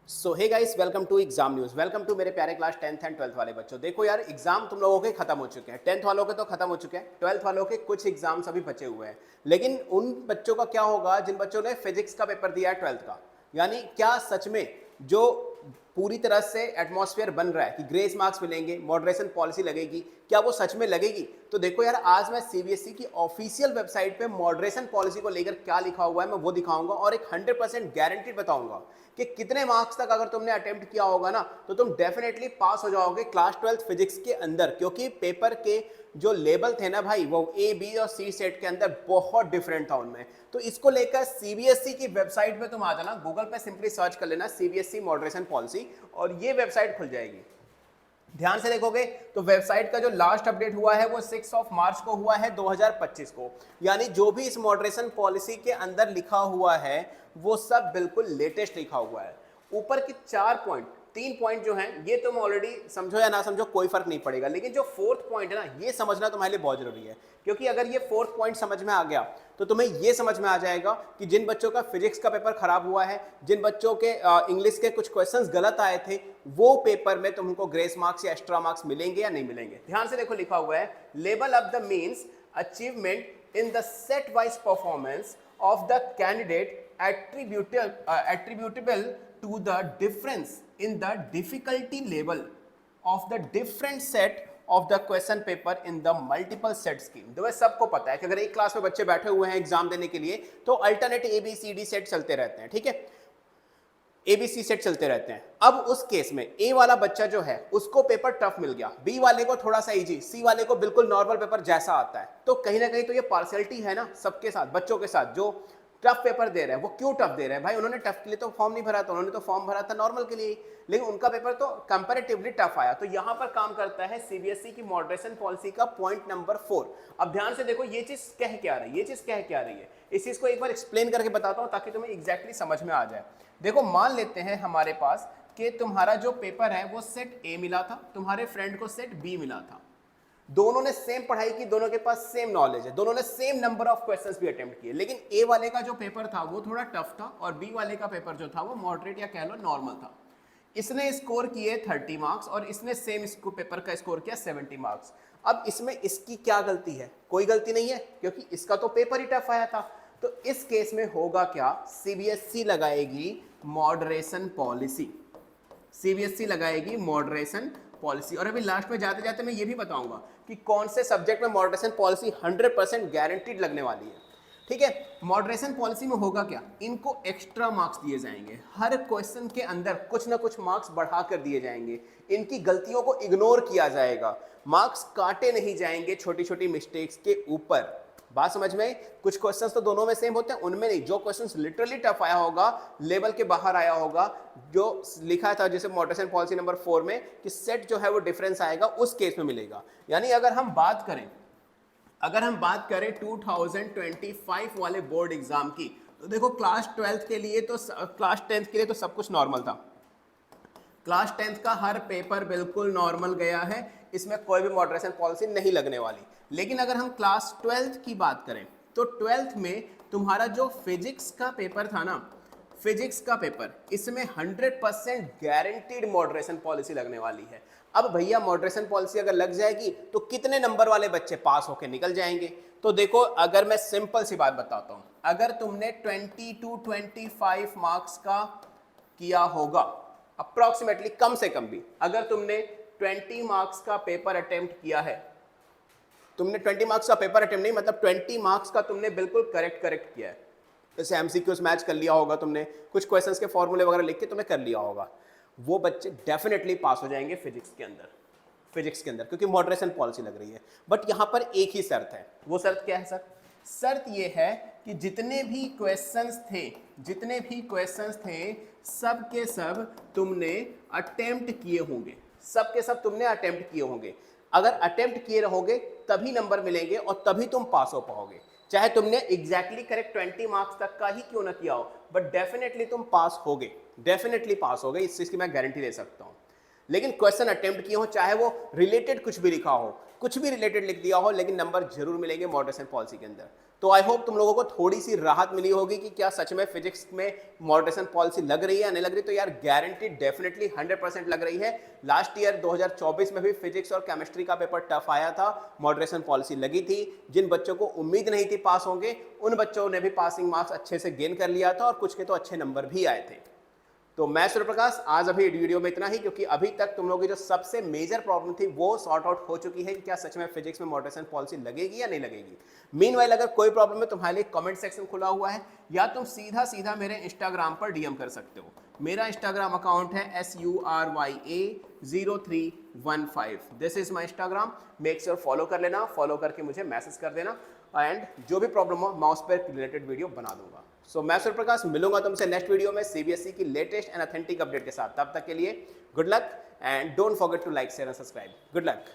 So hey guys, welcome to exam news. Welcome to मेरे प्यारे class 10th and 12th वाले बच्चों। देखो यार, एग्जाम तुम लोगों के खत्म हो चुके हैं। 10th वालों के तो खत्म हो चुके हैं, 12th वालों के कुछ एग्जाम्स अभी बचे हुए हैं। लेकिन उन बच्चों का क्या होगा जिन बच्चों ने फिजिक्स का पेपर दिया है 12th का? यानी क्या सच में जो पूरी तरह से एटमॉस्फेयर बन रहा है कि ग्रेस मार्क्स मिलेंगे, मॉडरेशन पॉलिसी लगेगी, क्या वो सच में लगेगी? तो देखो यार, आज मैं सीबीएसई की ऑफिशियल वेबसाइट पे मॉडरेशन पॉलिसी को लेकर क्या लिखा हुआ है मैं वो दिखाऊंगा और एक 100% गारंटी बताऊंगा कि कितने मार्क्स तक अगर तुमने अटेम्प्ट किया होगा ना तो तुम डेफिनेटली पास हो जाओगे क्लास 12th फिजिक्स के अंदर। क्योंकि पेपर के जो लेवल थे ना भाई, वो ए बी और सी सेट के अंदर बहुत डिफरेंट था उनमें। तो इसको लेकर सीबीएसई की वेबसाइट पे तुम आ जाना, गूगल पे सिंपली सर्च कर लेना सीबीएसई मॉडरेशन पॉलिसी और ये वेबसाइट खुल जाएगी। ध्यान से देखोगे तो वेबसाइट का जो लास्ट अपडेट हुआ है वो 6 मार्च को हुआ है 2025 को। यानी जो भी इस मॉडरेशन पॉलिसी के अंदर लिखा हुआ है वो सब बिल्कुल लेटेस्ट लिखा हुआ है। ऊपर के 3 पॉइंट जो हैं ये तुम ऑलरेडी समझो या ना समझो कोई फर्क नहीं पड़ेगा, लेकिन जो 4th पॉइंट है ना ये समझना तुम्हारे लिए बहुत जरूरी है। क्योंकि अगर ये 4th पॉइंट समझ में आ गया तो तुम्हें ये समझ में आ जाएगा कि जिन बच्चों का फिजिक्स का पेपर खराब हुआ है, जिन बच्चों के इंग्लिश के कुछ क्वेश्चंस गलत आए थे, वो पेपर में तुमको ग्रेस मार्क्स या एक्स्ट्रा मार्क्स मिलेंगे या नहीं मिलेंगे। ध्यान से देखो, लिखा हुआ है level of the means achievement in the set wise performance of the candidate attributable to the difference in the difficulty level of the different set of the question paper in the multiple set scheme। तो सबको पता है कि अगर एक class में बच्चे बैठे हुए हैं एग्जाम देने के लिए तो अल्टरनेट ABCD सेट चलते रहते हैं, ठीक है, ABC सेट चलते रहते हैं। अब उस केस में ए वाला बच्चा जो है उसको पेपर टफ मिल गया, बी वाले को थोड़ा सा इजी, सी वाले को बिल्कुल नॉर्मल पेपर जैसा आता है। तो कहीं ना कहीं तो ये पार्शियलिटी है ना सबके साथ, बच्चों के साथ जो टफ पेपर दे रहे हैं। वो क्यों टफ दे रहे हैं भाई? उन्होंने टफ के लिए तो फॉर्म नहीं भरा था, उन्होंने तो फॉर्म भरा था नॉर्मल के लिए, लेकिन उनका पेपर तो कंपैरेटिवली टफ आया। तो यहां पर काम करता है सीबीएसई की मॉडरेशन पॉलिसी का पॉइंट नंबर 4। अब ध्यान से देखो ये चीज कह क्या रही है, ये चीज कह क्या रही है, इस चीज को एक बार एक्सप्लेन करके बताता हूं ताकि तुम्हें एग्जैक्टली समझ में आ जाए। देखो, मान लेते हैं हमारे पास कि तुम्हारा जो पेपर है वो सेट ए मिला था, तुम्हारे फ्रेंड को सेट बी मिला था। दोनों ने सेम पढ़ाई की, दोनों के पास सेम नॉलेज है, दोनों ने सेम नंबर ऑफ क्वेश्चंस भी अटेम्प्ट किए। लेकिन ए वाले का जो पेपर था वो थोड़ा टफ था और बी वाले का पेपर जो था वो मॉडरेट या कह लो नॉर्मल था। इसने स्कोर किए 30 मार्क्स और इसने सेम इसको पेपर का स्कोर किया 70 मार्क्स। अब इसमें इसकी क्या गलती है? कोई गलती नहीं है, क्योंकि इसका तो पेपर ही टफ आया था। तो इस केस में होगा क्या, सीबीएसई लगाएगी मॉडरेशन पॉलिसी, सीबीएसई लगाएगी मॉडरेशन पॉलिसी। और अभी लास्ट में जाते जाते मैं ये भी बताऊंगा कि कौन से सब्जेक्ट में मॉडरेशन पॉलिसी 100% गारंटीड लगने वाली है, ठीक है। मॉडरेशन पॉलिसी में होगा क्या, इनको एक्स्ट्रा मार्क्स दिए जाएंगे, हर क्वेश्चन के अंदर कुछ ना कुछ मार्क्स बढ़ा कर दिए जाएंगे, इनकी गलतियों को इग्नोर किया जाएगा, मार्क्स काटे नहीं जाएंगे छोटी छोटी मिस्टेक्स के ऊपर। बात समझ में? कुछ क्वेश्चंस तो दोनों में सेम होते हैं, उनमें नहीं। जो क्वेश्चंस लिटरली टफ आया होगा, लेवल के बाहर आया होगा, जो लिखा था जैसे मॉडरेशन पॉलिसी नंबर 4 में कि सेट जो है वो डिफरेंस आएगा, उस केस में मिलेगा। यानी अगर हम बात करें 2025 वाले बोर्ड एग्जाम की, तो देखो क्लास 12th के लिए तो क्लास 10th के लिए तो सब कुछ नॉर्मल था। क्लास 10th का हर पेपर बिल्कुल नॉर्मल गया है, इसमें कोई भी मॉडरेशन पॉलिसी नहीं लगने वाली। लेकिन अगर हम क्लास 12th की बात करें तो 12th में तुम्हारा जो फिजिक्स का पेपर था ना, फिजिक्स का पेपर, इसमें 100% गारंटीड मॉडरेशन पॉलिसी लगने वाली है। अब भैया मॉडरेशन पॉलिसी अगर लग जाएगी तो कितने नंबर वाले बच्चे पास होकर निकल जाएंगे? तो देखो, अगर मैं सिंपल सी बात बताता हूं, अगर तुमने 20 to 25 मार्क्स का किया होगा अप्रोक्सीमेटली, कम से कम भी, अगर तुमने 20 मार्क्स का पेपर अटेम्प्ट किया है, तुमने 20 मार्क्स का पेपर अटेम्प्ट नहीं, मतलब 20 मार्क्स का तुमने बिल्कुल करेक्ट किया है। जैसे एमसीक्यूज मैच कर लिया होगा तुमने, कुछ क्वेश्चंस के फॉर्मूले वगैरह लिख के तुमने कर लिया होगा, वो बच्चे डेफिनेटली पास हो जाएंगे फिजिक्स के अंदर, क्योंकि मॉडरेशन पॉलिसी लग रही है। बट यहां पर एक ही शर्त है। वो शर्त क्या है सर? शर्त ये है कि जितने भी क्वेश्चंस थे सब के सब तुमने अटेम्प्ट किए होंगे, अगर अटेम्प्ट किए रहोगे तभी नंबर मिलेंगे और तभी तुम पास हो पाओगे। चाहे तुमने एग्जैक्टली करेक्ट 20 मार्क्स तक का ही क्यों ना किया हो, बट डेफिनेटली तुम पास होगे, इस चीज की मैं गारंटी दे सकता हूं। लेकिन क्वेश्चन अटेम्प्ट किए हो, चाहे वो रिलेटेड कुछ भी लिखा हो, कुछ भी रिलेटेड लिख दिया हो, लेकिन नंबर जरूर मिलेंगे मॉडरेशन पॉलिसी के अंदर। तो आई होप तुम लोगों को थोड़ी सी राहत मिली होगी कि क्या सच में फिजिक्स में मॉडरेशन पॉलिसी लग रही है या नहीं लग रही। तो यार गारंटी डेफिनेटली 100% लग रही है। लास्ट ईयर 2024 में भी फिजिक्स और केमिस्ट्री का पेपर टफ आया था, मॉडरेशन पॉलिसी लगी थी। जिन बच्चों को उम्मीद नहीं थी पास होंगे, उन बच्चों ने भी पासिंग मार्क्स अच्छे से गेन कर लिया था और कुछ के तो अच्छे नंबर भी आए थे। तो मैं सूर्य प्रकाश, आज अभी वीडियो में इतना ही, क्योंकि अभी तक तुम लोगों की जो सबसे मेजर प्रॉब्लम थी वो सॉर्ट आउट हो चुकी है कि क्या सच में फिजिक्स में मॉडरेशन पॉलिसी लगेगी या नहीं लगेगी। मीनवाइल अगर कोई प्रॉब्लम है तुम्हारे लिए कमेंट सेक्शन खुला हुआ है, या तुम सीधा सीधा मेरे इंस्टाग्राम पर डीएम कर सकते हो। मेरा इंस्टाग्राम अकाउंट है SURYA0315। This is my Instagram, make sure follow कर लेना, फॉलो करके मुझे मैसेज कर देना, एंड जो भी प्रॉब्लम हो मैं उस पर रिलेटेड वीडियो बना दूंगा। सो मैं सूर्य प्रकाश, मिलूंगा तुमसे नेक्स्ट वीडियो में सीबीएसई की लेटेस्ट एंड ऑथेंटिक अपडेट के साथ। तब तक के लिए good luck and don't forget to like share and subscribe. Good luck.